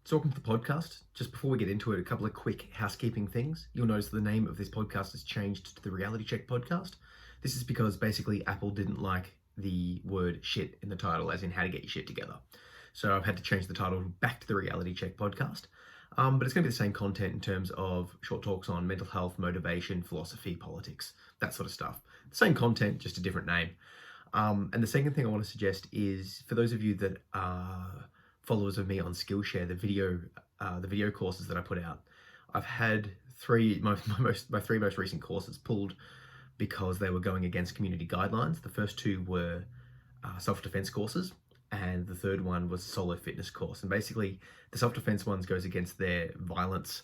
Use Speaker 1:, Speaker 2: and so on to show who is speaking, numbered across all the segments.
Speaker 1: So welcome to the podcast. Just before we get into it, a couple of quick housekeeping things. You'll notice the name of this podcast has changed to the Reality Check podcast. This is because basically Apple didn't like the word shit in the title, as in how to get your shit together. So I've had to change the title back to the Reality Check podcast. But it's going to be the same content in terms of short talks on mental health, motivation, philosophy, politics, that sort of stuff. The same content, just a different name. And the second thing I want to suggest is for those of you that are followers of me on Skillshare, the video courses that I put out, I've had my three most recent courses pulled because they were going against community guidelines. The first two were self-defense courses, and the third one was a solo fitness course. And basically, the self-defense ones goes against their violence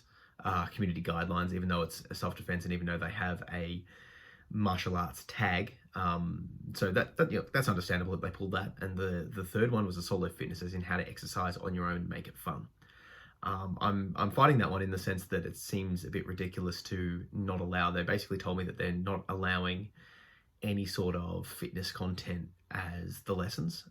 Speaker 1: community guidelines, even though it's a self-defense and even though they have a martial arts tag. So that's understandable that they pulled that. And the third one was a solo fitness, as in how to exercise on your own and make it fun. I'm fighting that one in the sense that it seems a bit ridiculous to not allow. They basically told me that they're not allowing any sort of fitness content as the lessons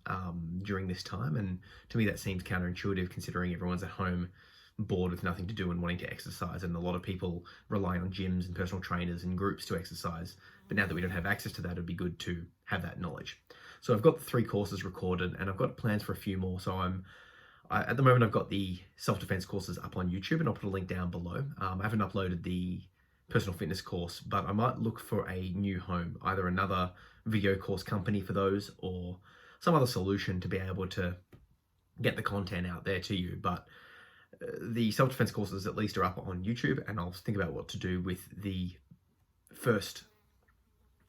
Speaker 1: during this time. And to me, that seems counterintuitive considering everyone's at home bored with nothing to do and wanting to exercise, and a lot of people rely on gyms and personal trainers and groups to exercise. But now that we don't have access to that, it'd be good to have that knowledge. So I've got 3 courses recorded and I've got plans for a few more. So at the moment I've got the self-defense courses up on YouTube, and I'll put a link down below. I haven't uploaded the personal fitness course, but I might look for a new home, either another video course company for those or some other solution to be able to get the content out there to you. But the self-defense courses at least are up on YouTube, and I'll think about what to do with the first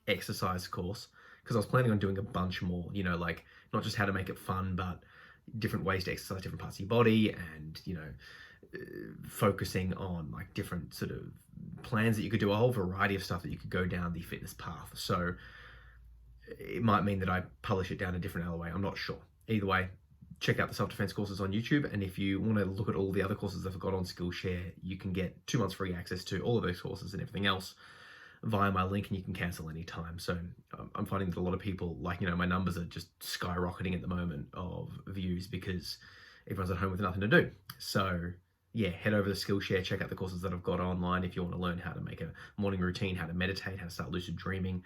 Speaker 1: exercise course, because I was planning on doing a bunch more, like not just how to make it fun, but different ways to exercise different parts of your body, and focusing on like different sort of plans that you could do, a whole variety of stuff that you could go down the fitness path. So it might mean that I publish it down a different way. I'm not sure. Either way, check out the self-defense courses on YouTube, and if you want to look at all the other courses that I've got on Skillshare, you can get 2 months free access to all of those courses and everything else via my link, and you can cancel anytime. So I'm finding that a lot of people, my numbers are just skyrocketing at the moment of views because everyone's at home with nothing to do. So yeah, head over to Skillshare, check out the courses that I've got online if you want to learn how to make a morning routine, how to meditate, how to start lucid dreaming,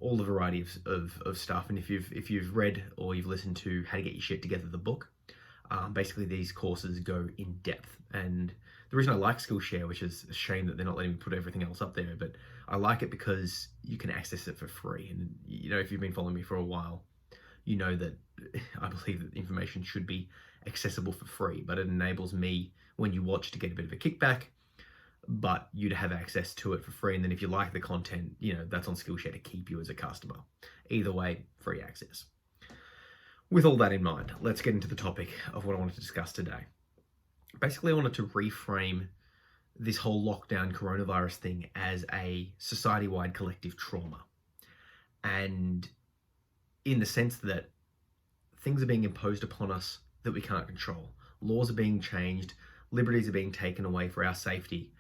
Speaker 1: all the variety of stuff. And if you've read or you've listened to How to Get Your Shit Together, the book, basically these courses go in depth. And the reason I like Skillshare, which is a shame that they're not letting me put everything else up there, but I like it because you can access it for free. And if you've been following me for a while, you know that I believe that information should be accessible for free, but it enables me, when you watch, to get a bit of a kickback, but you to have access to it for free. And then if you like the content, that's on Skillshare to keep you as a customer. Either way, free access. With all that in mind, let's get into the topic of what I wanted to discuss today. Basically, I wanted to reframe this whole lockdown coronavirus thing as a society-wide collective trauma. And in the sense that things are being imposed upon us that we can't control. Laws are being changed, liberties are being taken away for our safety,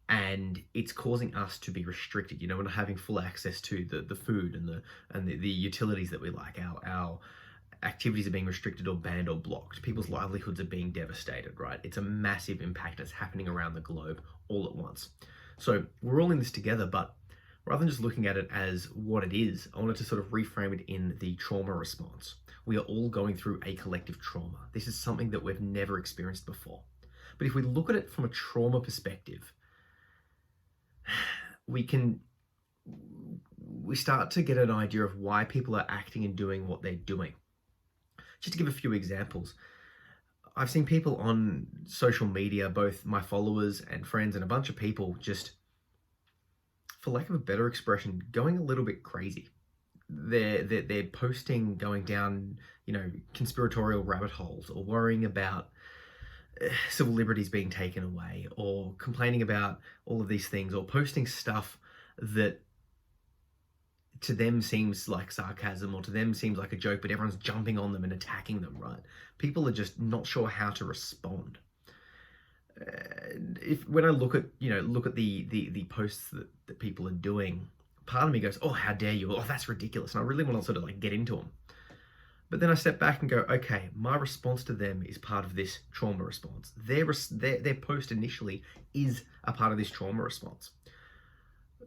Speaker 1: and it's causing us to be restricted. We're not having full access to the food and the utilities that we like. Our activities are being restricted or banned or blocked. People's livelihoods are being devastated, right? It's a massive impact that's happening around the globe all at once. So we're all in this together, but rather than just looking at it as what it is, I wanted to sort of reframe it in the trauma response. We are all going through a collective trauma. This is something that we've never experienced before. But if we look at it from a trauma perspective, we start to get an idea of why people are acting and doing what they're doing. Just to give a few examples, I've seen people on social media, both my followers and friends and a bunch of people, just, for lack of a better expression, going a little bit crazy. They're posting, going down, conspiratorial rabbit holes, or worrying about civil liberties being taken away, or complaining about all of these things, or posting stuff that to them seems like sarcasm, or to them seems like a joke, but everyone's jumping on them and attacking them, right? People are just not sure how to respond. When I look at the posts that people are doing, part of me goes, oh, how dare you? Oh, that's ridiculous. And I really want to sort of get into them. But then I step back and go, okay, my response to them is part of this trauma response. Their post initially is a part of this trauma response.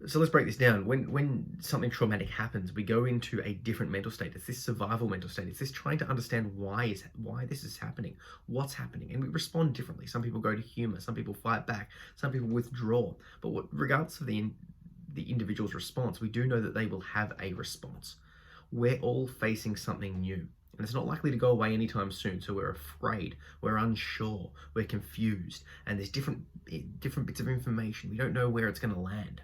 Speaker 1: So let's break this down. When something traumatic happens, we go into a different mental state. It's this survival mental state. It's this trying to understand why this is happening, what's happening, and we respond differently. Some people go to humor, some people fight back, some people withdraw. But regardless of the individual's response, we do know that they will have a response. We're all facing something new, and it's not likely to go away anytime soon. So we're afraid, we're unsure, we're confused, and there's different bits of information. We don't know where it's going to land.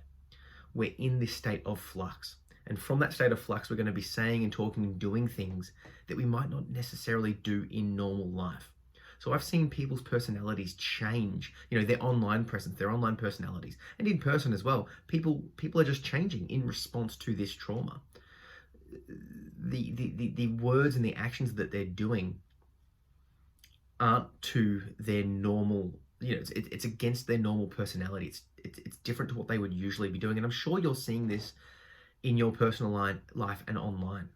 Speaker 1: We're in this state of flux. And from that state of flux, we're going to be saying and talking and doing things that we might not necessarily do in normal life. So I've seen people's personalities change, their online presence, their online personalities, and in person as well. People are just changing in response to this trauma. The words and the actions that they're doing aren't to their normal, it's against their normal personality. It's different to what they would usually be doing. And I'm sure you're seeing this in your personal life and online.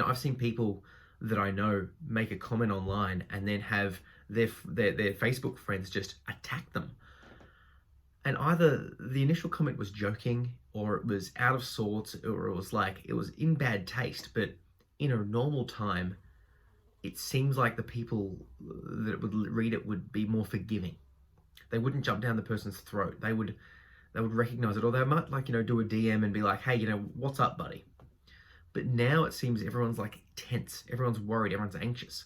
Speaker 1: I've seen people that I know make a comment online and then have their Facebook friends just attack them. And either the initial comment was joking, or it was out of sorts, or it was in bad taste. But in a normal time, it seems like the people that would read it would be more forgiving. They wouldn't jump down the person's throat. They would recognize it, or they might do a DM and be like, hey, what's up, buddy? But now it seems everyone's tense. Everyone's worried. Everyone's anxious.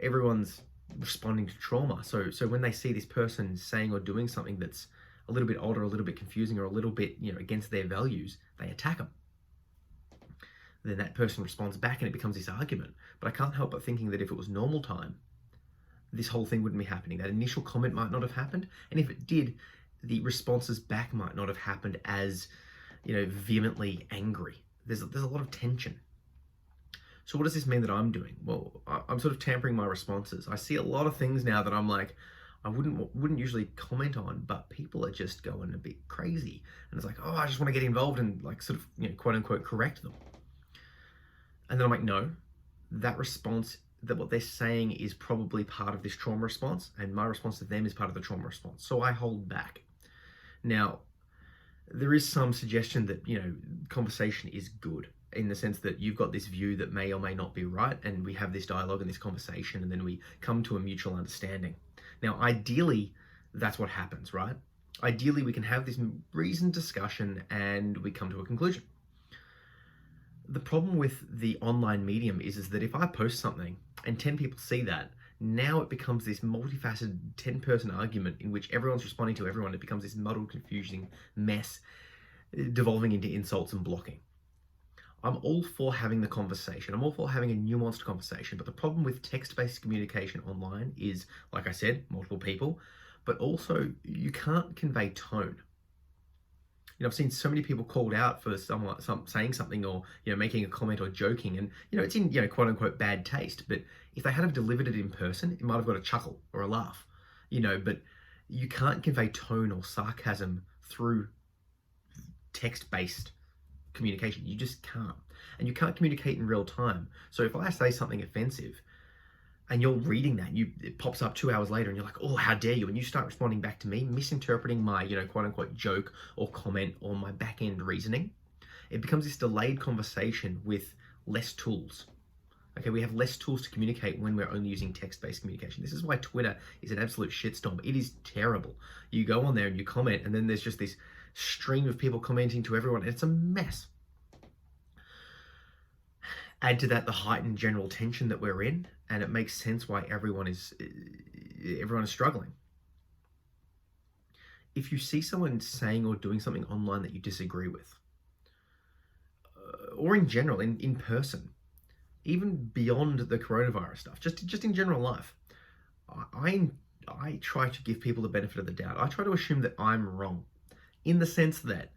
Speaker 1: Everyone's responding to trauma. So when they see this person saying or doing something that's a little bit odd or a little bit confusing or a little bit against their values, they attack them. Then that person responds back and it becomes this argument. But I can't help but thinking that if it was normal time, this whole thing wouldn't be happening. That initial comment might not have happened. And if it did, the responses back might not have happened as, vehemently angry. There's a lot of tension. So what does this mean that I'm doing? Well, I'm sort of tampering my responses. I see a lot of things now that I'm like, I wouldn't usually comment on, but people are just going a bit crazy. And it's like, oh, I just want to get involved and sort of, quote unquote, correct them. And then I'm like, no, that response, that what they're saying is probably part of this trauma response, and my response to them is part of the trauma response. So I hold back. Now, there is some suggestion that, conversation is good, in the sense that you've got this view that may or may not be right, and we have this dialogue and this conversation, and then we come to a mutual understanding. Now, ideally, that's what happens, right? Ideally, we can have this reasoned discussion and we come to a conclusion. The problem with the online medium is that if I post something and 10 people see that, now it becomes this multifaceted 10-person argument in which everyone's responding to everyone. It becomes this muddled, confusing mess, devolving into insults and blocking. I'm all for having the conversation. I'm all for having a nuanced conversation. But the problem with text-based communication online is, like I said, multiple people, but also you can't convey tone. I've seen so many people called out for saying something or, making a comment or joking, and, it's in, quote unquote bad taste. But if they had have delivered it in person, it might have got a chuckle or a laugh, but you can't convey tone or sarcasm through text-based communication. You just can't. And you can't communicate in real time. So if I say something offensive and you're reading that, it pops up 2 hours later and you're like, oh, how dare you? And you start responding back to me, misinterpreting my, quote unquote joke or comment or my back end reasoning. It becomes this delayed conversation with less tools. Okay, we have less tools to communicate when we're only using text-based communication. This is why Twitter is an absolute shitstorm. It is terrible. You go on there and you comment, and then there's just this stream of people commenting to everyone. It's a mess. Add to that the heightened general tension that we're in, and it makes sense why everyone is struggling. If you see someone saying or doing something online that you disagree with, or in general, in person, even beyond the coronavirus stuff, just in general life, I try to give people the benefit of the doubt. I try to assume that I'm wrong, in the sense that,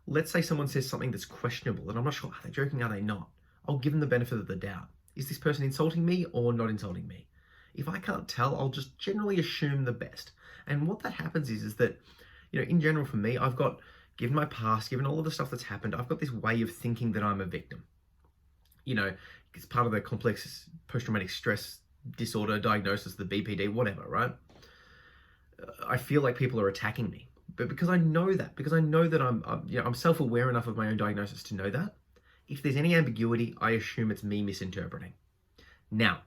Speaker 1: let's say someone says something that's questionable, and I'm not sure, are they joking, are they not? I'll give them the benefit of the doubt. Is this person insulting me or not insulting me? If I can't tell, I'll just generally assume the best. And what that happens is that, in general for me, given my past, given all of the stuff that's happened, I've got this way of thinking that I'm a victim. You know, it's part of the complex post-traumatic stress disorder diagnosis, the BPD, whatever, right? I feel like people are attacking me. But because I know that I'm self-aware enough of my own diagnosis to know that, if there's any ambiguity, I assume it's me misinterpreting. Now,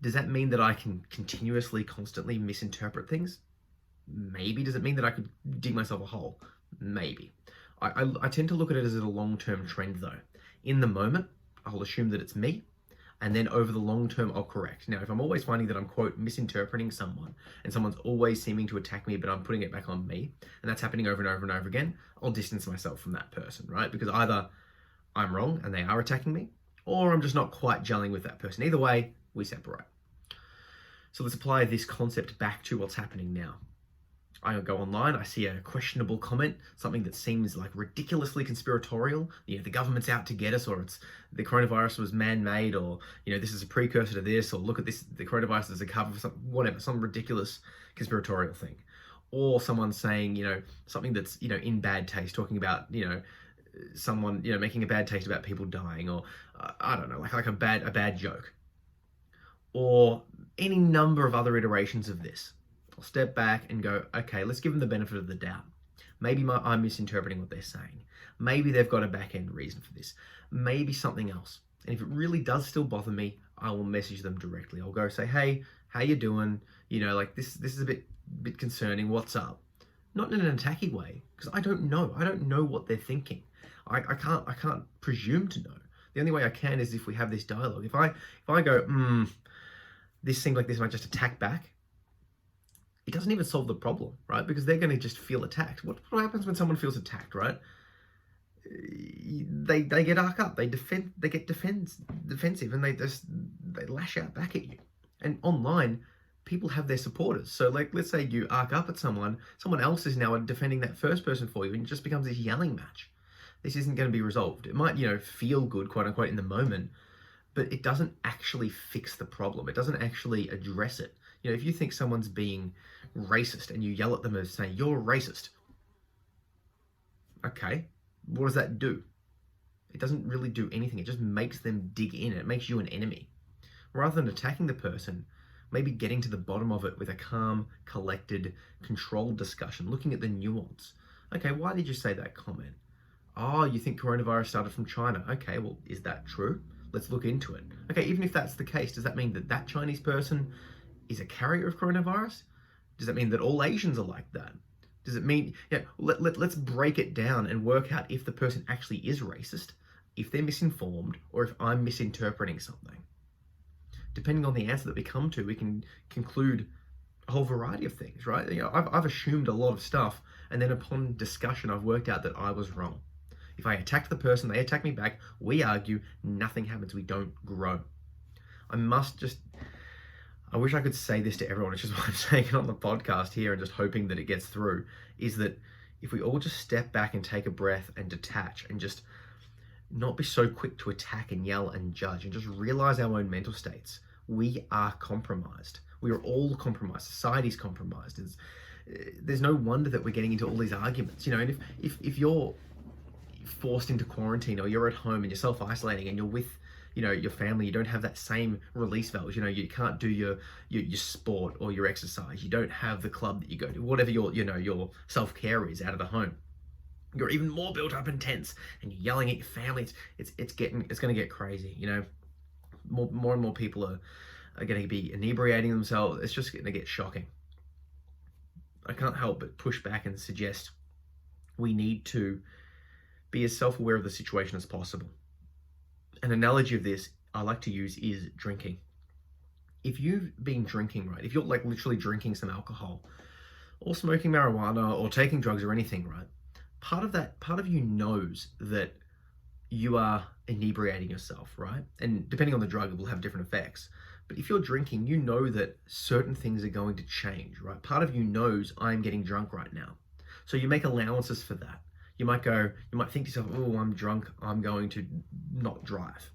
Speaker 1: does that mean that I can continuously, constantly misinterpret things? Maybe. Does it mean that I could dig myself a hole? Maybe. I tend to look at it as a long-term trend though. In the moment, I'll assume that it's me, and then over the long term, I'll correct. Now, if I'm always finding that I'm, quote, misinterpreting someone, and someone's always seeming to attack me, but I'm putting it back on me, and that's happening over and over and over again, I'll distance myself from that person, right? Because either I'm wrong and they are attacking me, or I'm just not quite gelling with that person. Either way, we separate. So let's apply this concept back to what's happening now. I go online, I see a questionable comment, something that seems like ridiculously conspiratorial. You know, the government's out to get us, or it's the coronavirus was man-made, or, you know, this is a precursor to this, or look at this, the coronavirus is a cover for something, whatever, some ridiculous conspiratorial thing. Or someone saying, you know, something that's, you know, in bad taste, talking about, you know, someone, you know, making a bad taste about people dying, or I don't know, like a bad joke. Or any number of other iterations of this. I'll step back and go, okay, let's give them the benefit of the doubt. Maybe I'm misinterpreting what they're saying. Maybe they've got a back-end reason for this. Maybe something else. And if it really does still bother me, I will message them directly. I'll go say, hey, how you doing? You know, like this is a bit concerning. What's up? Not in an attacky way, because I don't know. I don't know what they're thinking. I can't presume to know. The only way I can is if we have this dialogue. If I go, this seems like this, and I just attack back, it doesn't even solve the problem, right? Because they're going to just feel attacked. What happens when someone feels attacked, right? They get arc up, they get defensive, and they lash out back at you. And online, people have their supporters. So like, let's say you arc up at someone else is now defending that first person for you, and it just becomes this yelling match. This isn't going to be resolved. It might, you know, feel good, quote unquote, in the moment, but it doesn't actually fix the problem. It doesn't actually address it. You know, if you think someone's being racist and you yell at them and say, you're racist. Okay, what does that do? It doesn't really do anything. It just makes them dig in. It makes you an enemy. Rather than attacking the person, maybe getting to the bottom of it with a calm, collected, controlled discussion, looking at the nuance. Okay, why did you say that comment? Oh, you think coronavirus started from China. Okay, well, is that true? Let's look into it. Okay, even if that's the case, does that mean that that Chinese person is a carrier of coronavirus? Does that mean that all Asians are like that? Does it mean, yeah, let's break it down and work out if the person actually is racist, if they're misinformed, or if I'm misinterpreting something. Depending on the answer that we come to, we can conclude a whole variety of things, right? You know, I've assumed a lot of stuff, and then upon discussion, I've worked out that I was wrong. If I attacked the person, they attack me back, we argue, nothing happens, we don't grow. I wish I could say this to everyone, which is why I'm saying it on the podcast here and just hoping that it gets through, is that if we all just step back and take a breath and detach and just not be so quick to attack and yell and judge and just realize our own mental states, we are compromised. We are all compromised. Society's compromised. There's no wonder that we're getting into all these arguments, you know, and if you're forced into quarantine, or you're at home and you're self-isolating and you're with, you know, your family, you don't have that same release valve. You know, you can't do your sport or your exercise. You don't have the club that you go to, whatever your self-care is out of the home. You're even more built up and tense, and you're yelling at your family. It's going to get crazy. You know, more and more people are going to be inebriating themselves. It's just going to get shocking. I can't help but push back and suggest we need to be as self-aware of the situation as possible. An analogy of this I like to use is drinking. If you've been drinking, right, if you're like literally drinking some alcohol or smoking marijuana or taking drugs or anything, right, part of you knows that you are inebriating yourself, right? And depending on the drug, it will have different effects. But if you're drinking, you know that certain things are going to change, right? Part of you knows I'm getting drunk right now. So you make allowances for that. You might think to yourself, oh, I'm drunk, I'm going to not drive.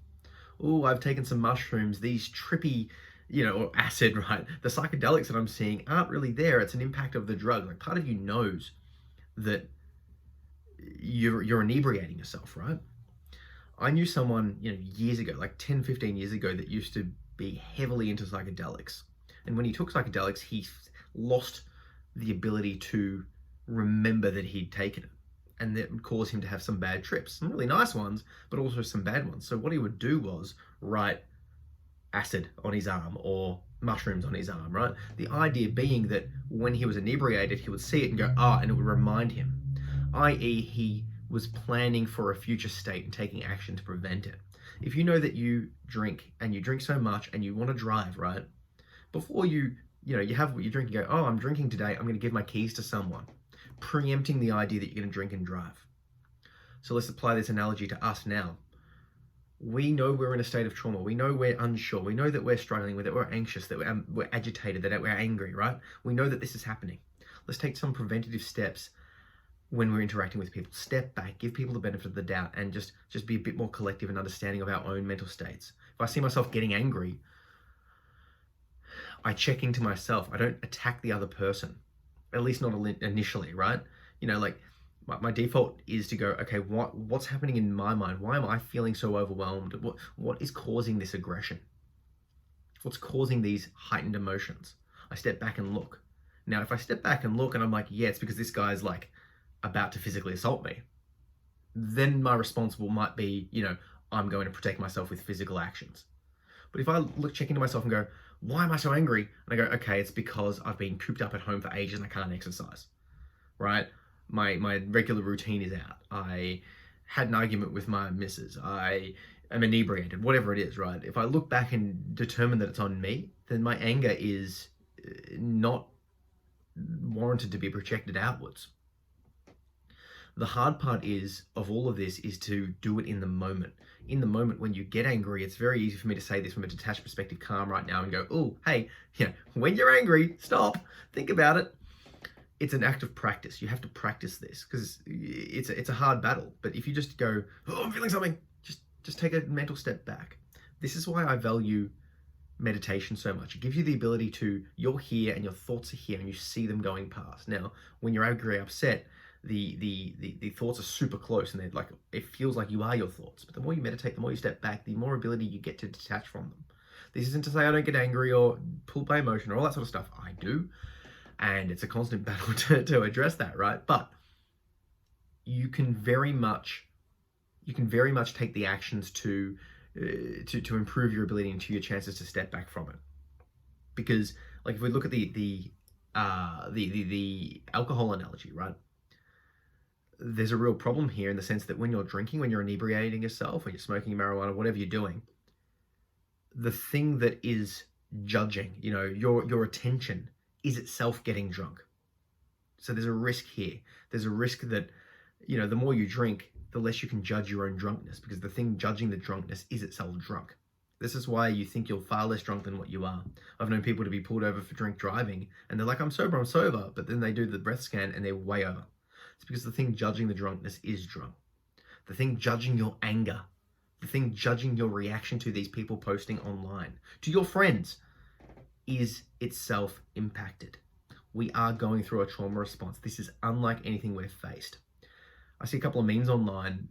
Speaker 1: Oh, I've taken some mushrooms, these trippy, you know, or acid, right? The psychedelics that I'm seeing aren't really there. It's an impact of the drug. Like, part of you knows that you're inebriating yourself, right? I knew someone, years ago, like 10, 15 years ago, that used to be heavily into psychedelics. And when he took psychedelics, he lost the ability to remember that he'd taken it. And that would cause him to have some bad trips, some really nice ones, but also some bad ones. So what he would do was write acid on his arm or mushrooms on his arm, right? The idea being that when he was inebriated, he would see it and go, and it would remind him, i.e. he was planning for a future state and taking action to prevent it. If you know that you drink and you drink so much and you want to drive, right? Before you have what you drink, you go, I'm drinking today, I'm going to give my keys to someone, preempting the idea that you're going to drink and drive. So let's apply this analogy to us now. We know we're in a state of trauma. We know we're unsure. We know that we're struggling with it. We're anxious, that we're agitated, that we're angry, right? We know that this is happening. Let's take some preventative steps when we're interacting with people. Step back, give people the benefit of the doubt, and just be a bit more collective and understanding of our own mental states. If I see myself getting angry, I check into myself. I don't attack the other person, at least not initially, right? My default is to go, okay, what's happening in my mind? Why am I feeling so overwhelmed? What is causing this aggression? What's causing these heightened emotions? I step back and look. Now, if I step back and look and I'm like, yeah, it's because this guy's like about to physically assault me, then my response might be, I'm going to protect myself with physical actions. But if I check into myself and go, why am I so angry? And I go, okay, it's because I've been cooped up at home for ages and I can't exercise, right? My regular routine is out. I had an argument with my missus. I am inebriated, whatever it is, right? If I look back and determine that it's on me, then my anger is not warranted to be projected outwards. The hard part of all of this is to do it in the moment. In the moment when you get angry, it's very easy for me to say this from a detached perspective, calm right now, and go, oh, hey, when you're angry, stop, think about it. It's an act of practice. You have to practice this because it's a hard battle. But if you just go, I'm feeling something, just take a mental step back. This is why I value meditation so much. It gives you the ability to, you're here and your thoughts are here and you see them going past. Now, when you're angry, upset, the thoughts are super close and they're like, it feels like you are your thoughts. But the more you meditate, the more you step back, the more ability you get to detach from them. This isn't to say I don't get angry or pulled by emotion or all that sort of stuff. I do. And it's a constant battle to address that, right? But you can very much take the actions to improve your ability and to your chances to step back from it. Because, like, if we look at the alcohol analogy, right? There's a real problem here in the sense that when you're drinking, when you're inebriating yourself, when you're smoking marijuana, whatever you're doing, the thing that is judging, your attention is itself getting drunk. So there's a risk here. There's a risk that, the more you drink, the less you can judge your own drunkenness, because the thing judging the drunkenness is itself drunk. This is why you think you're far less drunk than what you are. I've known people to be pulled over for drink driving and they're like, I'm sober, but then they do the breath scan and they're way over. It's because the thing judging the drunkenness is drunk. The thing judging your anger, the thing judging your reaction to these people posting online, to your friends, is itself impacted. We are going through a trauma response. This is unlike anything we've faced. I see a couple of memes online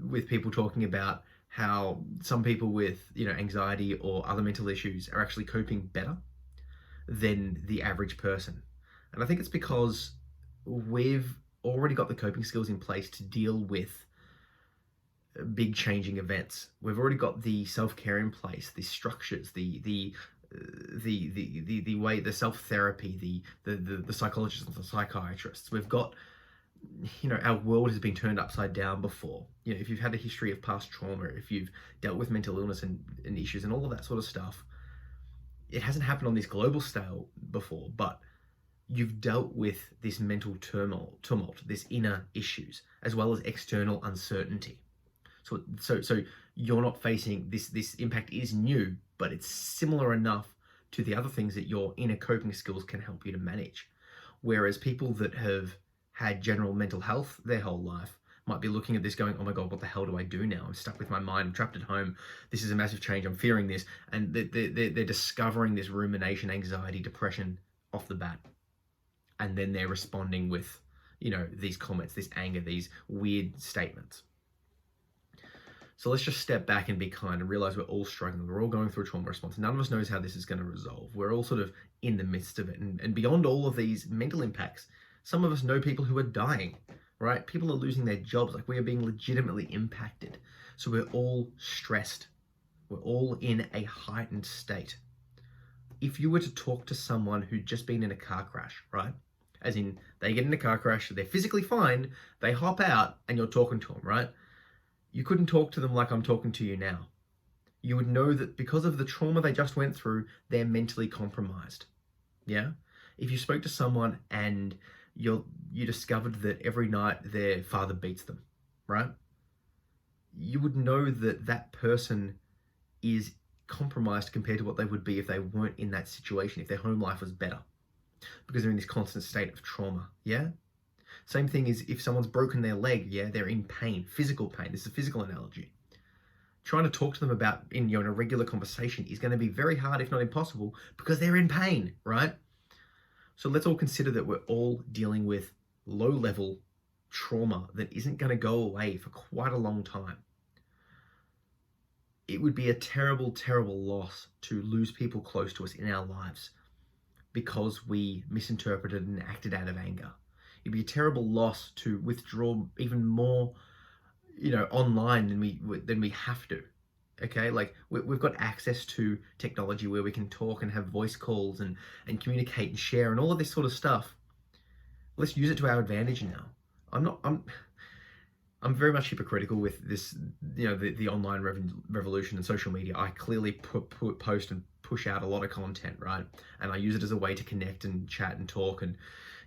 Speaker 1: with people talking about how some people with, anxiety or other mental issues are actually coping better than the average person. And I think it's because we've already got the coping skills in place to deal with big changing events. We've already got the self-care in place, the structures, the way, the self-therapy, the psychologists and the psychiatrists. We've got, our world has been turned upside down before. If you've had a history of past trauma, if you've dealt with mental illness and issues and all of that sort of stuff, it hasn't happened on this global scale before, but you've dealt with this mental tumult, this inner issues, as well as external uncertainty. So you're not facing this impact is new, but it's similar enough to the other things that your inner coping skills can help you to manage. Whereas people that have had general mental health their whole life might be looking at this going, oh my God, what the hell do I do now? I'm stuck with my mind, I'm trapped at home. This is a massive change, I'm fearing this. And they're discovering this rumination, anxiety, depression off the bat. And then they're responding with, these comments, this anger, these weird statements. So let's just step back and be kind and realize we're all struggling. We're all going through a trauma response. None of us knows how this is going to resolve. We're all sort of in the midst of it. And beyond all of these mental impacts, some of us know people who are dying, right? People are losing their jobs. Like, we are being legitimately impacted. So we're all stressed. We're all in a heightened state. If you were to talk to someone who'd just been in a car crash, right? As in, they get in a car crash, they're physically fine, they hop out, and you're talking to them, right? You couldn't talk to them like I'm talking to you now. You would know that because of the trauma they just went through, they're mentally compromised. Yeah? If you spoke to someone and you discovered that every night their father beats them, right? You would know that that person is compromised compared to what they would be if they weren't in that situation, if their home life was better, because they're in this constant state of trauma. Yeah? Same thing is if someone's broken their leg, yeah, they're in pain, physical pain. This is a physical analogy. Trying to talk to them about in a regular conversation is going to be very hard, if not impossible, because they're in pain, right? So let's all consider that we're all dealing with low-level trauma that isn't going to go away for quite a long time. It would be a terrible, terrible loss to lose people close to us in our lives because we misinterpreted and acted out of anger. It'd be a terrible loss to withdraw even more, online than we have to. Okay, like we've got access to technology where we can talk and have voice calls and communicate and share and all of this sort of stuff. Let's use it to our advantage now. I'm very much hypocritical with this, the online revolution and social media. I clearly post and push out a lot of content, right? And I use it as a way to connect and chat and talk and,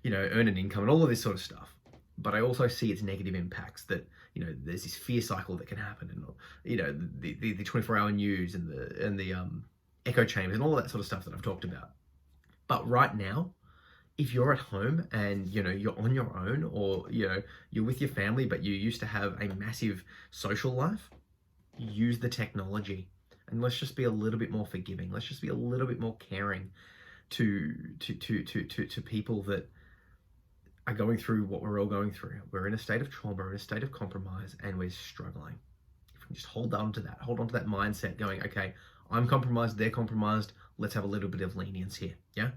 Speaker 1: earn an income and all of this sort of stuff. But I also see its negative impacts that, there's this fear cycle that can happen and, the 24-hour news and the echo chambers and all of that sort of stuff that I've talked about. But right now, if you're at home and, you're on your own or, you're with your family, but you used to have a massive social life, use the technology and let's just be a little bit more forgiving. Let's just be a little bit more caring to people that are going through what we're all going through. We're in a state of trauma, we're in a state of compromise, and we're struggling. If we can just hold on to that mindset going, okay, I'm compromised, they're compromised, let's have a little bit of lenience here, yeah?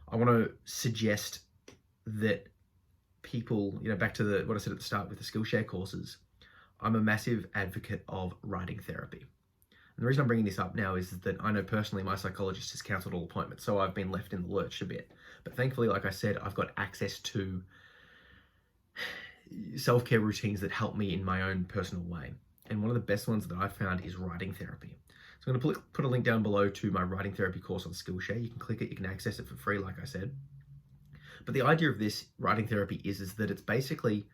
Speaker 1: I want to suggest that people, back to what I said at the start with the Skillshare courses, I'm a massive advocate of writing therapy. And the reason I'm bringing this up now is that I know personally my psychologist has cancelled all appointments, so I've been left in the lurch a bit. But thankfully, like I said, I've got access to self-care routines that help me in my own personal way. And one of the best ones that I've found is writing therapy. So I'm going to put a link down below to my writing therapy course on Skillshare. You can click it, you can access it for free, like I said. But the idea of this writing therapy is that it's basically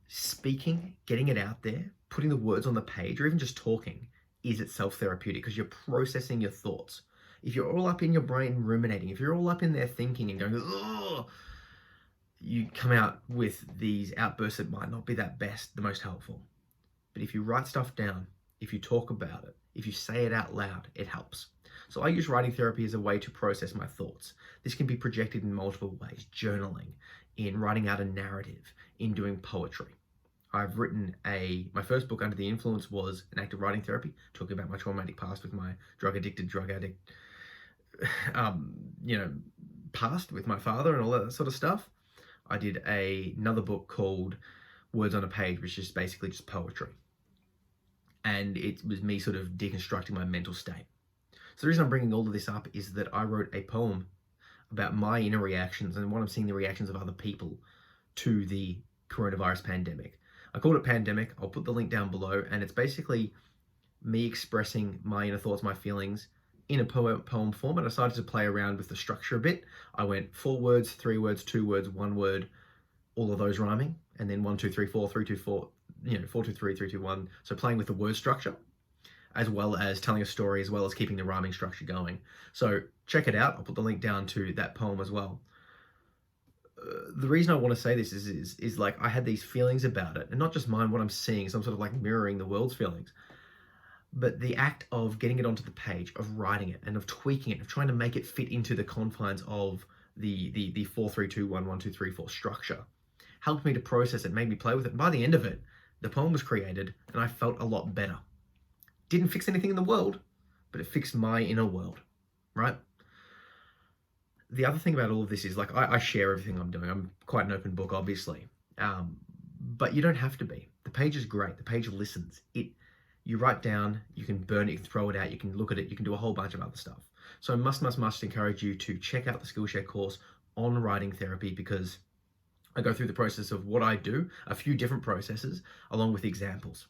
Speaker 1: speaking, getting it out there, putting the words on the page, or even just talking is itself therapeutic because you're processing your thoughts. If you're all up in your brain ruminating, if you're all up in there thinking and going, oh, you come out with these outbursts that might not be the most helpful. But if you write stuff down, if you talk about it, if you say it out loud, it helps. So I use writing therapy as a way to process my thoughts. This can be projected in multiple ways: journaling, in writing out a narrative, in doing poetry. I've written my first book, Under the Influence, was an act of writing therapy, talking about my traumatic past with my drug addict, past with my father and all that sort of stuff. I did another book called Words on a Page, which is basically just poetry. And it was me sort of deconstructing my mental state. So the reason I'm bringing all of this up is that I wrote a poem about my inner reactions and what I'm seeing the reactions of other people to the coronavirus pandemic. I called it Pandemic. I'll put the link down below, and it's basically me expressing my inner thoughts, my feelings in a poem form. And I decided to play around with the structure a bit. I went 4 words, 3 words, 2 words, 1 word, all of those rhyming, and then 1, 2, 3, 4, 3, 2, 4, 4, 2, 3, 3, 2, 1. So playing with the word structure, as well as telling a story, as well as keeping the rhyming structure going. So check it out. I'll put the link down to that poem as well. The reason I want to say this is like I had these feelings about it, and not just mine, what I'm seeing, so I'm sort of like mirroring the world's feelings. But the act of getting it onto the page, of writing it, and of tweaking it, of trying to make it fit into the confines of the 4, 3, 2, 1, 1, 2, 3, 4 structure, helped me to process it, made me play with it. And by the end of it, The poem was created and I felt a lot better. Didn't fix anything in the world, but it fixed my inner world, right? The other thing about all of this is, like, I share everything I'm doing. I'm quite an open book, obviously. But you don't have to be. The page is great. The page listens. You write down, you can burn it, you can throw it out, you can look at it, you can do a whole bunch of other stuff. So I must encourage you to check out the Skillshare course on writing therapy, because I go through the process of what I do, a few different processes, along with examples.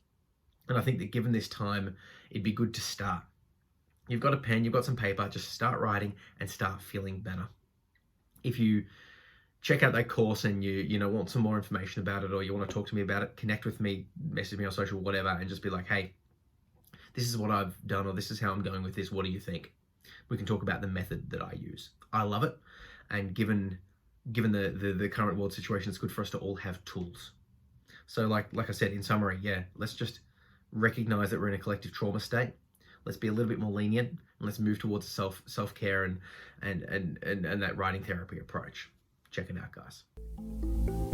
Speaker 1: And I think that given this time, it'd be good to start. You've got a pen, you've got some paper, just start writing and start feeling better. If you check out that course and you want some more information about it, or you want to talk to me about it, connect with me, message me on social, whatever, and just be like, hey, this is what I've done, or this is how I'm going with this. What do you think? We can talk about the method that I use. I love it. And given the current world situation, it's good for us to all have tools. So like I said, in summary, yeah, let's just recognize that we're in a collective trauma state. Let's be a little bit more lenient, and let's move towards self-care and that writing therapy approach. Check it out, guys.